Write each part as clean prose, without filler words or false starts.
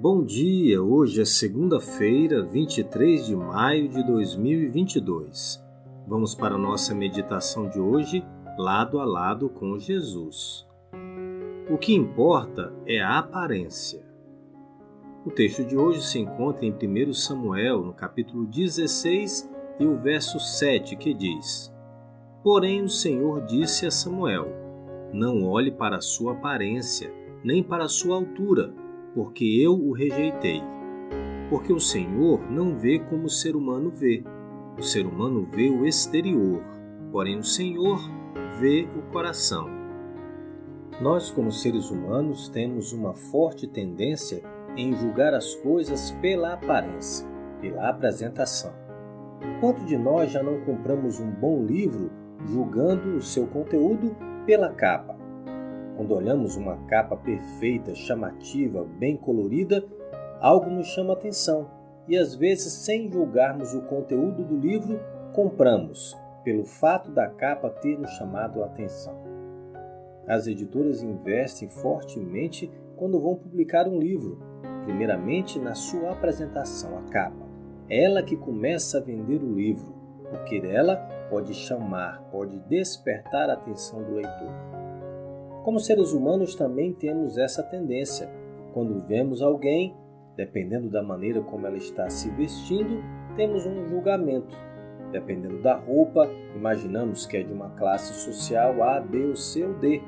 Bom dia, hoje é segunda-feira, 23 de maio de 2022. Vamos para a nossa meditação de hoje, lado a lado com Jesus. O que importa é a aparência. O texto de hoje se encontra em 1 Samuel, no capítulo 16 e o verso 7, que diz: Porém o Senhor disse a Samuel: Não olhe para a sua aparência, nem para a sua altura, porque eu o rejeitei. Porque o Senhor não vê como o ser humano vê. O ser humano vê o exterior, porém o Senhor vê o coração. Nós, como seres humanos, temos uma forte tendência em julgar as coisas pela aparência, pela apresentação. Quanto de nós já não compramos um bom livro julgando o seu conteúdo pela capa? Quando olhamos uma capa perfeita, chamativa, bem colorida, algo nos chama a atenção e às vezes, sem julgarmos o conteúdo do livro, compramos, pelo fato da capa ter nos chamado a atenção. As editoras investem fortemente quando vão publicar um livro, primeiramente na sua apresentação, a capa. É ela que começa a vender o livro, porque ela pode chamar, pode despertar a atenção do leitor. Como seres humanos também temos essa tendência. Quando vemos alguém, dependendo da maneira como ela está se vestindo, temos um julgamento. Dependendo da roupa, imaginamos que é de uma classe social A, B ou C ou D.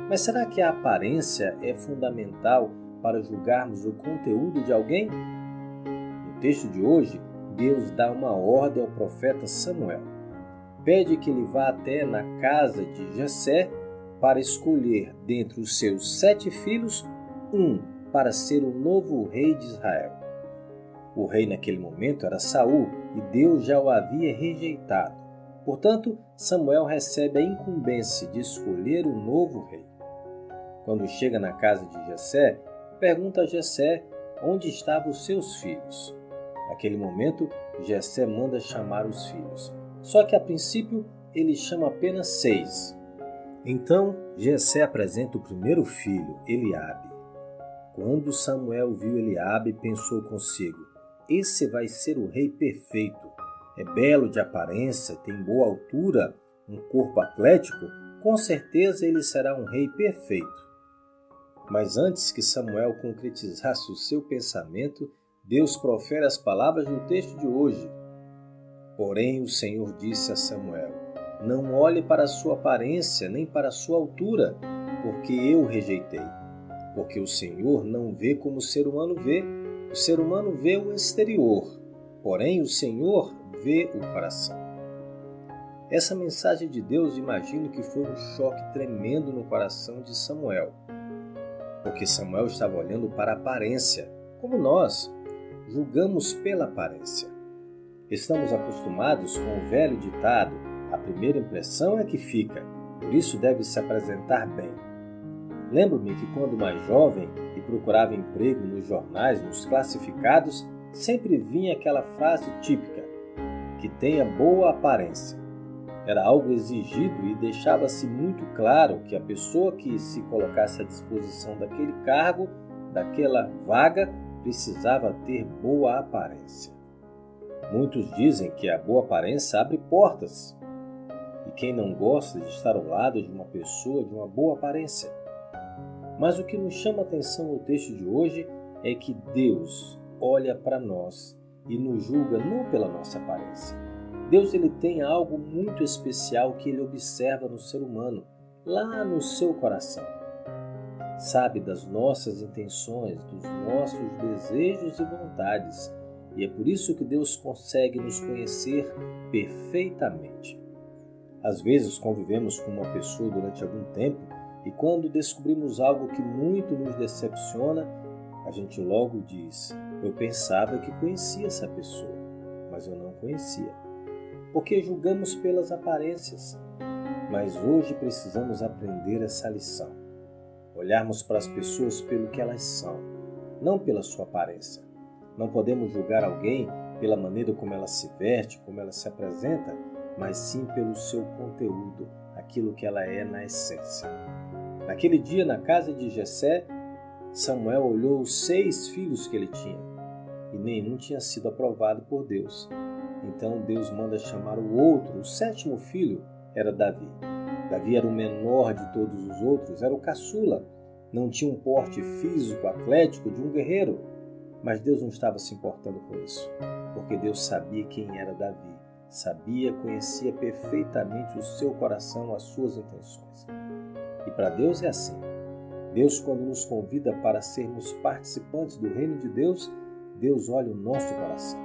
Mas será que a aparência é fundamental para julgarmos o conteúdo de alguém? No texto de hoje, Deus dá uma ordem ao profeta Samuel. Pede que ele vá até na casa de Jessé para escolher dentre os seus 7 filhos, um para ser o novo rei de Israel. O rei naquele momento era Saul e Deus já o havia rejeitado. Portanto, Samuel recebe a incumbência de escolher o novo rei. Quando chega na casa de Jessé, pergunta a Jessé onde estavam os seus filhos. Naquele momento, Jessé manda chamar os filhos. Só que a princípio ele chama apenas 6. Então, Jessé apresenta o primeiro filho, Eliabe. Quando Samuel viu Eliabe, pensou consigo: esse vai ser o rei perfeito. É belo de aparência, tem boa altura, um corpo atlético, com certeza ele será um rei perfeito. Mas antes que Samuel concretizasse o seu pensamento, Deus profere as palavras do texto de hoje. Porém, o Senhor disse a Samuel: Não olhe para a sua aparência, nem para a sua altura, porque eu o rejeitei. Porque o Senhor não vê como o ser humano vê. O ser humano vê o exterior, porém o Senhor vê o coração. Essa mensagem de Deus, imagino que foi um choque tremendo no coração de Samuel. Porque Samuel estava olhando para a aparência, como nós julgamos pela aparência. Estamos acostumados com o velho ditado: a primeira impressão é que fica, por isso deve se apresentar bem. Lembro-me que quando mais jovem e procurava emprego nos jornais, nos classificados, sempre vinha aquela frase típica: que tenha boa aparência. Era algo exigido e deixava-se muito claro que a pessoa que se colocasse à disposição daquele cargo, daquela vaga, precisava ter boa aparência. Muitos dizem que a boa aparência abre portas. E quem não gosta de estar ao lado de uma pessoa de uma boa aparência? Mas o que nos chama a atenção no texto de hoje é que Deus olha para nós e nos julga não pela nossa aparência. Deus ele tem algo muito especial que ele observa no ser humano, lá no seu coração. Sabe das nossas intenções, dos nossos desejos e vontades, e é por isso que Deus consegue nos conhecer perfeitamente. Às vezes convivemos com uma pessoa durante algum tempo e quando descobrimos algo que muito nos decepciona, a gente logo diz: eu pensava que conhecia essa pessoa, mas eu não conhecia. Porque julgamos pelas aparências. Mas hoje precisamos aprender essa lição. Olharmos para as pessoas pelo que elas são, não pela sua aparência. Não podemos julgar alguém pela maneira como ela se veste, como ela se apresenta, mas sim pelo seu conteúdo, aquilo que ela é na essência. Naquele dia, na casa de Jessé, Samuel olhou os 6 filhos que ele tinha, e nenhum tinha sido aprovado por Deus. Então Deus manda chamar o outro, o 7º filho era Davi. Davi era o menor de todos os outros, era o caçula, não tinha um porte físico, atlético de um guerreiro. Mas Deus não estava se importando com isso, porque Deus sabia quem era Davi, conhecia perfeitamente o seu coração, as suas intenções. E para Deus é assim. Deus, quando nos convida para sermos participantes do reino de Deus, Deus olha o nosso coração.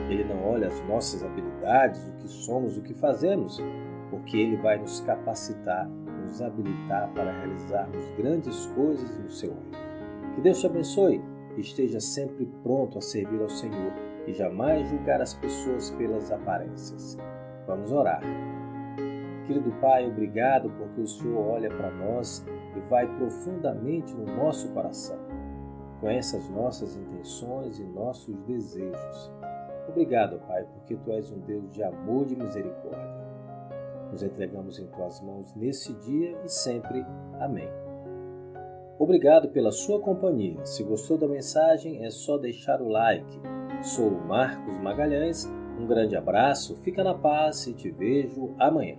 Ele não olha as nossas habilidades, o que somos, o que fazemos, porque Ele vai nos capacitar, nos habilitar para realizarmos grandes coisas no seu reino. Que Deus te abençoe e esteja sempre pronto a servir ao Senhor e jamais julgar as pessoas pelas aparências. Vamos orar. Querido Pai, obrigado porque o Senhor olha para nós e vai profundamente no nosso coração. Conhece as nossas intenções e nossos desejos. Obrigado, Pai, porque Tu és um Deus de amor e de misericórdia. Nos entregamos em Tuas mãos nesse dia e sempre. Amém. Obrigado pela sua companhia. Se gostou da mensagem, é só deixar o like. Sou o Marcos Magalhães. Um grande abraço, fica na paz e te vejo amanhã.